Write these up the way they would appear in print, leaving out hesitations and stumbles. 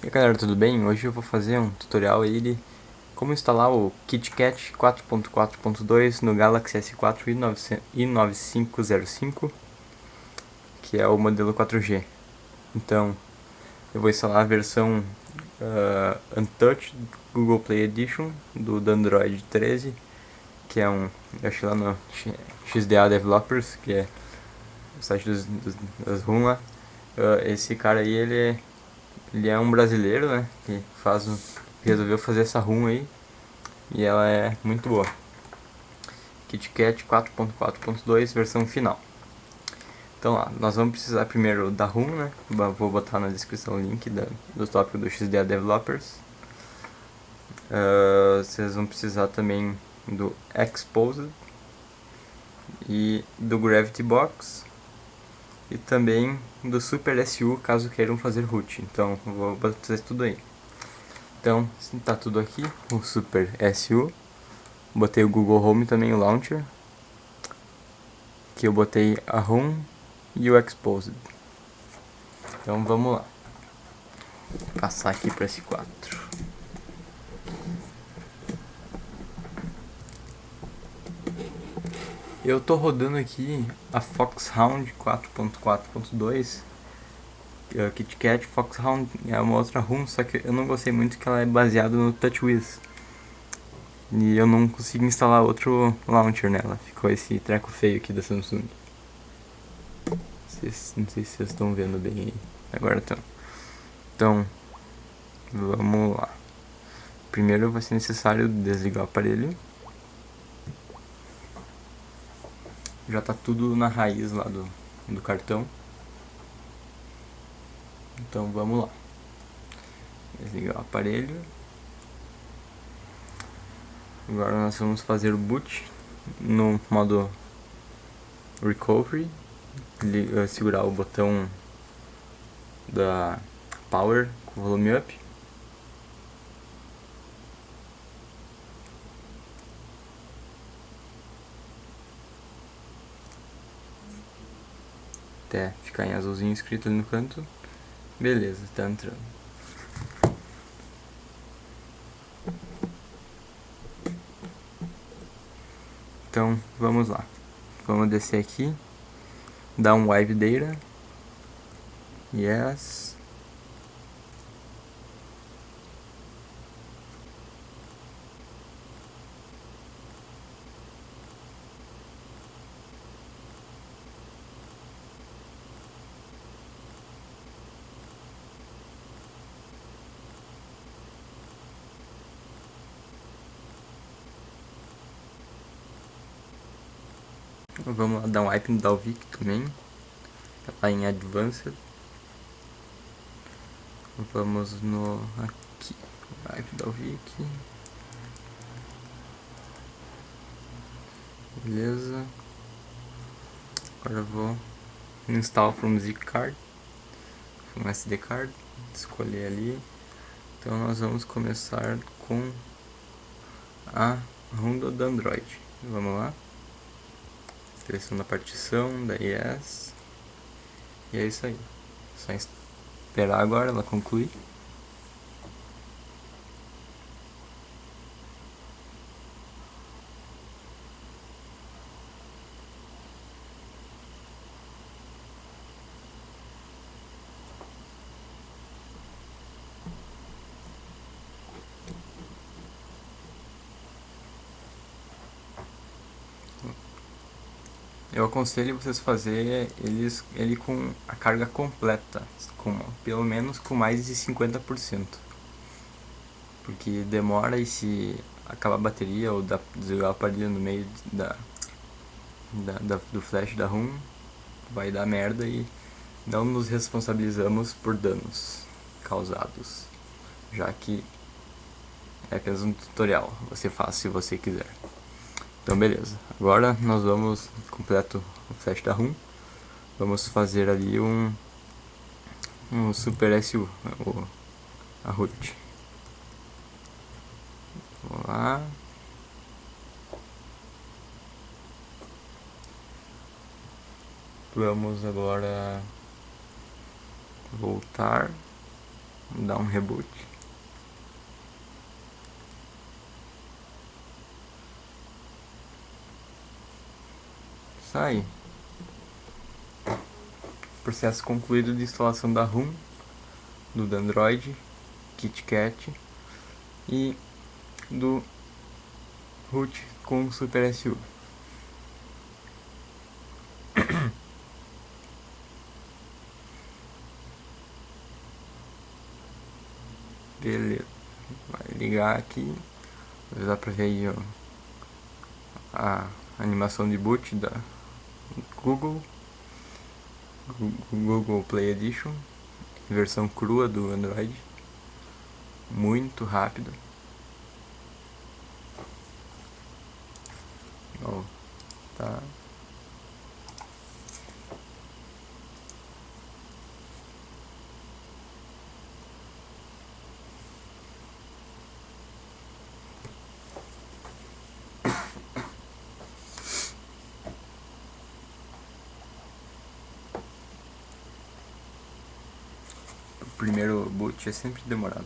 E aí galera, tudo bem? Hoje eu vou fazer um tutorial aí de como instalar o KitKat 4.4.2 no Galaxy S4 i9505, que é o modelo 4G. Então, eu vou instalar a versão Untouched Google Play Edition do Android 13, que é eu achei lá no XDA Developers, que é o site das ROM lá. Esse cara aí, ele é um brasileiro, né, que resolveu fazer essa ROM aí, e ela é muito boa. KitKat 4.4.2 versão final. Então lá, nós vamos precisar primeiro da ROM, né? Vou botar na descrição o link do tópico do XDA Developers. Vocês vão precisar também do Exposed e do Gravity Box e também do Super SU, caso queiram fazer root. Então eu vou botar tudo aí. Então tá tudo aqui, o Super SU. Botei o Google Home também, o Launcher. Que eu botei a ROM e o Exposed. Então vamos lá. Vou passar aqui para esse 4. Eu tô rodando aqui a Foxhound 4.4.2. KitKat Foxhound é uma outra ROM, só que eu não gostei muito que ela é baseada no TouchWiz. E eu não consegui instalar outro launcher nela. Ficou esse treco feio aqui da Samsung. Não sei se vocês estão vendo bem aí. Agora estão. Então, vamos lá. Primeiro vai ser necessário desligar o aparelho. Já tá tudo na raiz lá do cartão. Então vamos lá. Desligar o aparelho. Agora nós vamos fazer o boot no modo recovery. Segurar o botão da power com o volume up. Até ficar em azulzinho escrito ali no canto. Beleza, tá entrando. Então vamos lá. Vamos descer aqui. Dar um wipe data. Yes. Vamos lá dar um wipe no Dalvik também. Tá lá em Advanced. Vamos no aqui. Wipe Dalvik. Beleza. Agora eu vou install from Z card. Um SD card. Escolher ali. Então nós vamos começar com a runda do Android. Vamos lá. Seleciona a partição da Yes. E é isso aí. Só esperar agora ela concluir. Eu aconselho vocês fazer ele com a carga completa, pelo menos com mais de 50%. Porque demora e se acabar a bateria ou desligar a parede no meio do flash da ROM, vai dar merda e não nos responsabilizamos por danos causados, já que é apenas um tutorial, você faz se você quiser. Então beleza, agora nós vamos completo o flash da ROM, vamos fazer ali um Super SU, a root. Vamos lá. Vamos agora voltar Vou dar um reboot. Sai. Processo concluído de instalação da ROM, do Android, KitKat e do root com SuperSU. Beleza. Vai ligar aqui. Dá pra ver aí, ó, a animação de boot da Google Play Edition, versão crua do Android, muito rápido. Ó, tá. O primeiro boot é sempre demorado.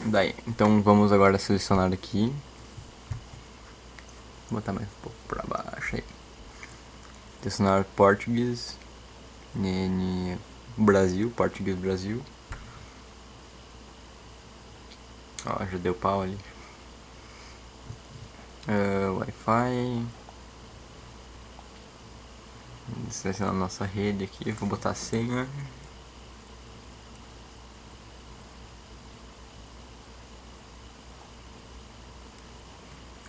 Daí, então vamos agora selecionar aqui. Vou botar mais um pouco pra baixo aí. Selecionar Português. Brasil, Português Brasil. Ó, já deu pau ali. Wi-Fi. Selecionar nossa rede aqui. Vou botar a senha.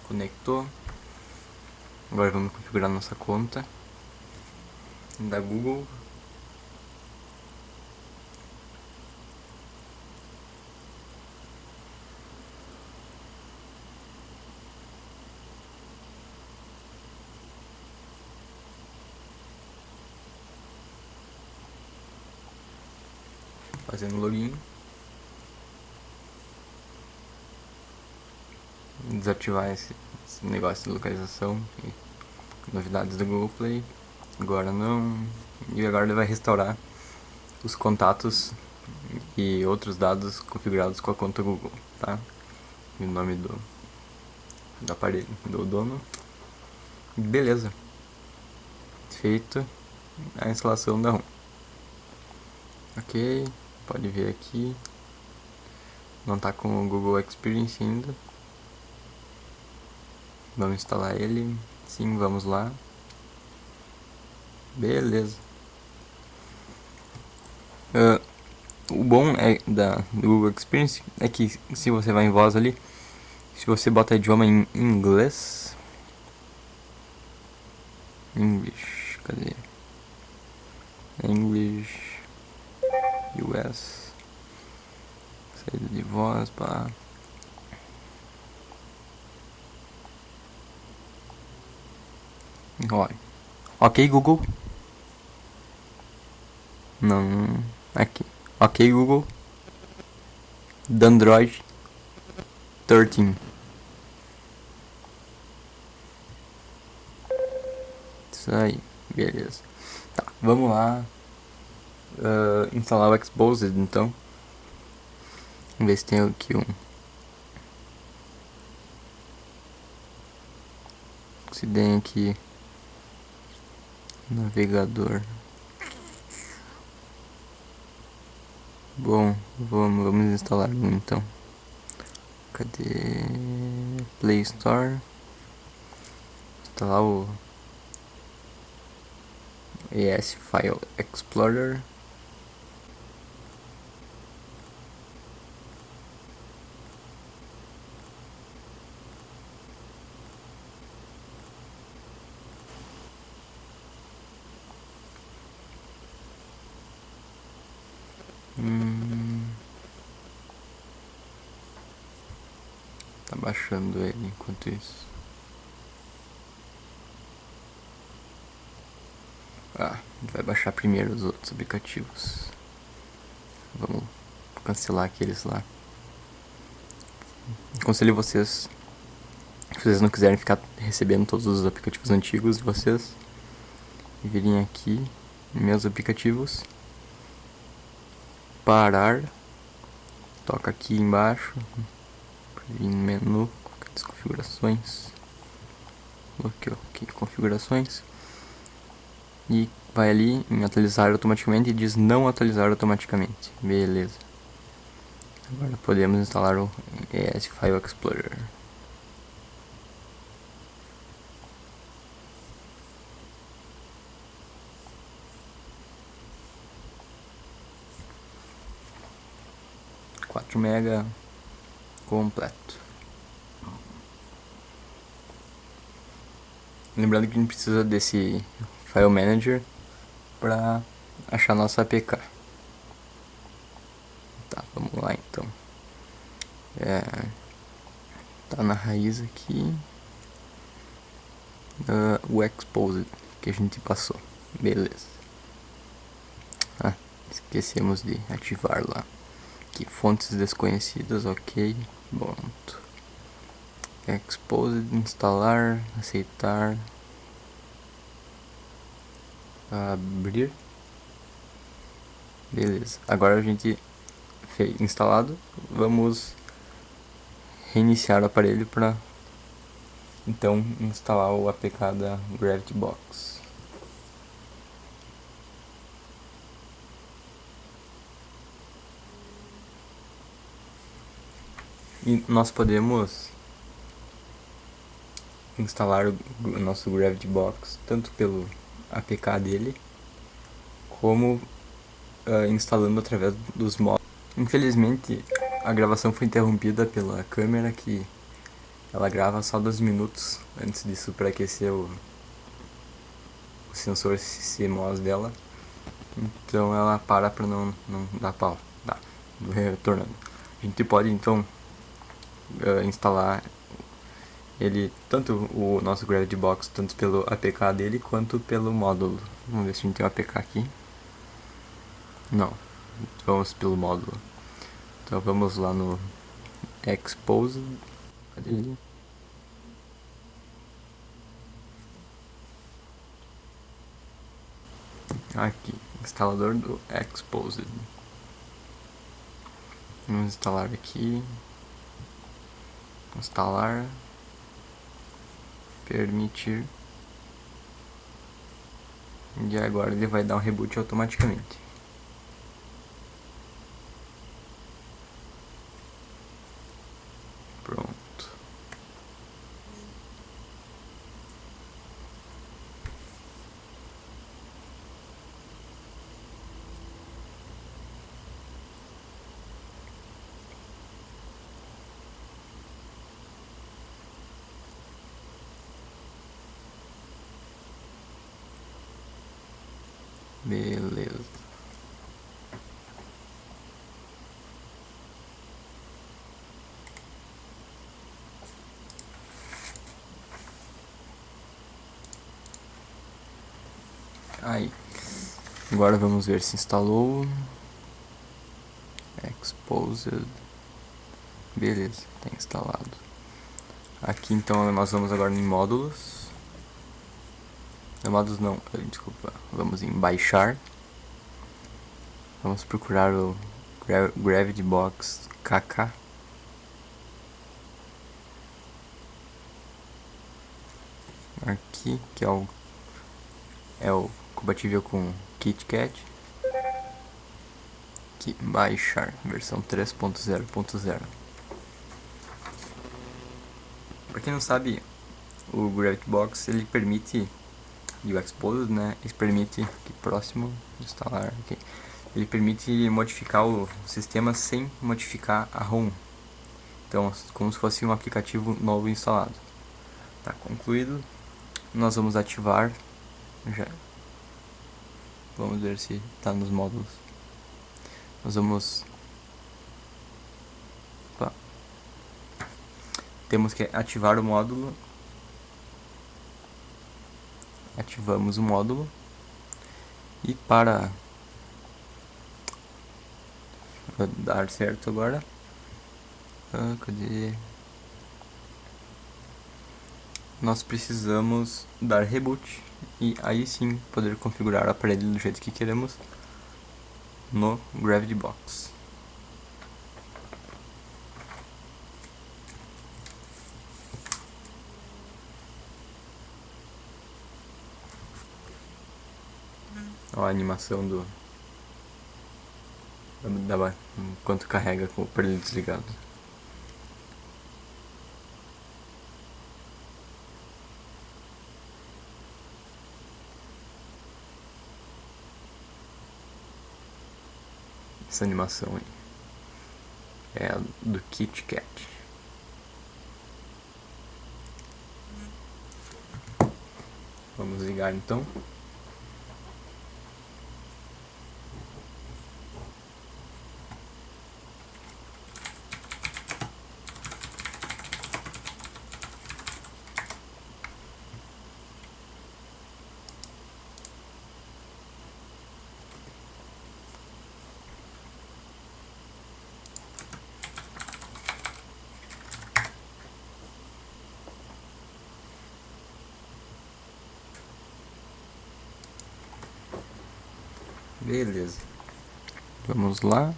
Conectou. Agora vamos configurar nossa conta da Google. Fazendo login. Desativar esse negócio de localização e novidades do Google Play. Agora não. E agora ele vai restaurar os contatos e outros dados configurados com a conta Google, tá? E o nome do aparelho, do dono. Beleza. Feito a instalação da ROM. Ok, pode ver aqui. Não tá com o Google Experience ainda. Vamos instalar ele. Sim, vamos lá. Beleza. O bom do Google Experience é que se você vai em voz ali, se você bota idioma em inglês, English, cadê? English, US, saída de voz, pá. Olha. Ok, Google. Não, aqui. Ok, Google. Android 13. Isso aí, beleza. Tá, vamos lá. Instalar o Exposed, então. Vamos ver se tem aqui se tem aqui navegador. Bom, vamos instalar um então. Cadê? Play Store. Instalar o ES File Explorer. Tá baixando ele enquanto isso. Vai baixar primeiro os outros aplicativos. Vamos cancelar aqueles lá. Aconselho vocês, se vocês não quiserem ficar recebendo todos os aplicativos antigos de vocês, virem aqui em meus aplicativos, parar, toca aqui embaixo, vir no menu, configurações, bloqueou aqui, configurações, e vai ali em atualizar automaticamente e diz não atualizar automaticamente. Beleza. Agora podemos instalar o ES File Explorer. MB completo. Lembrando que a gente precisa desse File Manager para achar nossa APK. Tá, vamos lá então. Tá na raiz aqui. O Exposed que a gente passou. Beleza. Esquecemos de ativar lá. Aqui, fontes desconhecidas, ok. Pronto. Exposed, instalar, aceitar. Abrir. Beleza. Agora a gente fez instalado. Vamos reiniciar o aparelho para então instalar o APK da Gravity Box. E nós podemos instalar o nosso Gravity Box tanto pelo APK dele como instalando através dos modos. Infelizmente a gravação foi interrompida pela câmera, que ela grava só 2 minutos antes de superaquecer o sensor CMOS dela, então ela para não dar pau. Tá, retornando. A gente pode então instalar ele, tanto o nosso Gravity Box, tanto pelo APK dele quanto pelo módulo. Vamos ver se a gente tem um APK aqui. Não, vamos pelo módulo. Então vamos lá no Expose. Cadê ele? Aqui, instalador do Exposed. Vamos instalar aqui. Instalar. Permitir. E agora ele vai dar um reboot automaticamente. Pronto. Beleza. Aí. Agora vamos ver se instalou. Exposed. Beleza, está instalado. Aqui então nós vamos agora em módulos. Módulos não, desculpa. Vamos em baixar. Vamos procurar o Gravity Box KK. Aqui, que é o compatível com KitKat. Aqui, baixar, versão 3.0.0. Pra quem não sabe, o Gravity Box ele permite, e o Exposed, né, ele permite, aqui próximo, instalar, aqui, ele permite modificar o sistema sem modificar a ROM. Então, como se fosse um aplicativo novo instalado. Tá concluído. Nós vamos ativar. Já. Vamos ver se está nos módulos. nós vamos... Opa. Temos que ativar o módulo. Ativamos o módulo. E para dar certo agora, cadê? Nós precisamos dar reboot e aí sim poder configurar o aparelho do jeito que queremos no Gravity Box. Ó, a animação enquanto carrega com o aparelho desligado. Essa animação aí é a do Kit Kat. Vamos ligar então. Beleza. Vamos lá.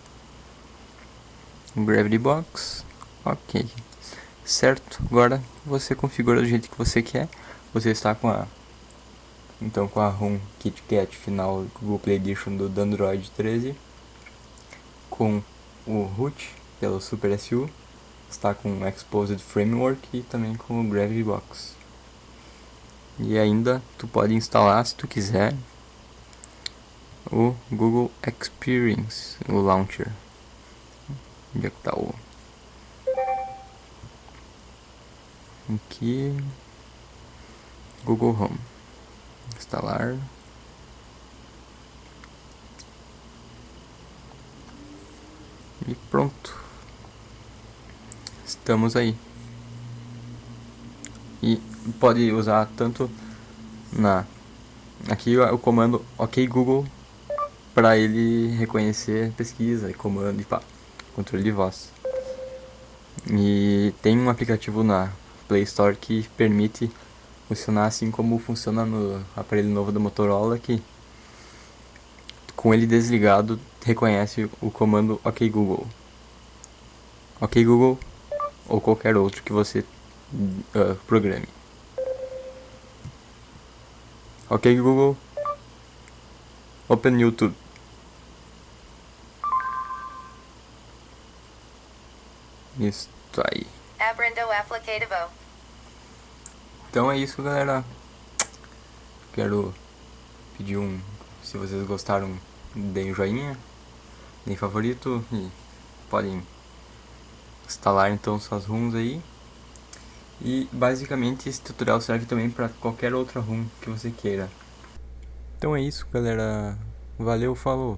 Gravity Box. Ok. Certo. Agora você configura do jeito que você quer. Você está com a... Então com a ROM KitKat final Google Play Edition do Android 13. Com o root pelo Super SU. Está com o Exposed Framework e também com o Gravity Box. E ainda tu pode instalar, se tu quiser, o Google Experience, o Launcher. Onde é que tá o... Aqui... Google Home. Instalar. E pronto. Estamos aí. E pode usar tanto na... Aqui o comando OK Google para ele reconhecer pesquisa e comando e pá, controle de voz. E tem um aplicativo na Play Store que permite funcionar assim como funciona no aparelho novo da Motorola, que com ele desligado reconhece o comando OK Google. OK Google ou qualquer outro que você programe. OK Google, Open YouTube. Isso aí. Então é isso, galera. Quero pedir se vocês gostaram, deem um joinha, deem favorito e podem instalar então suas ROMs aí. E basicamente esse tutorial serve também para qualquer outra ROM que você queira. Então é isso, galera. Valeu, falou!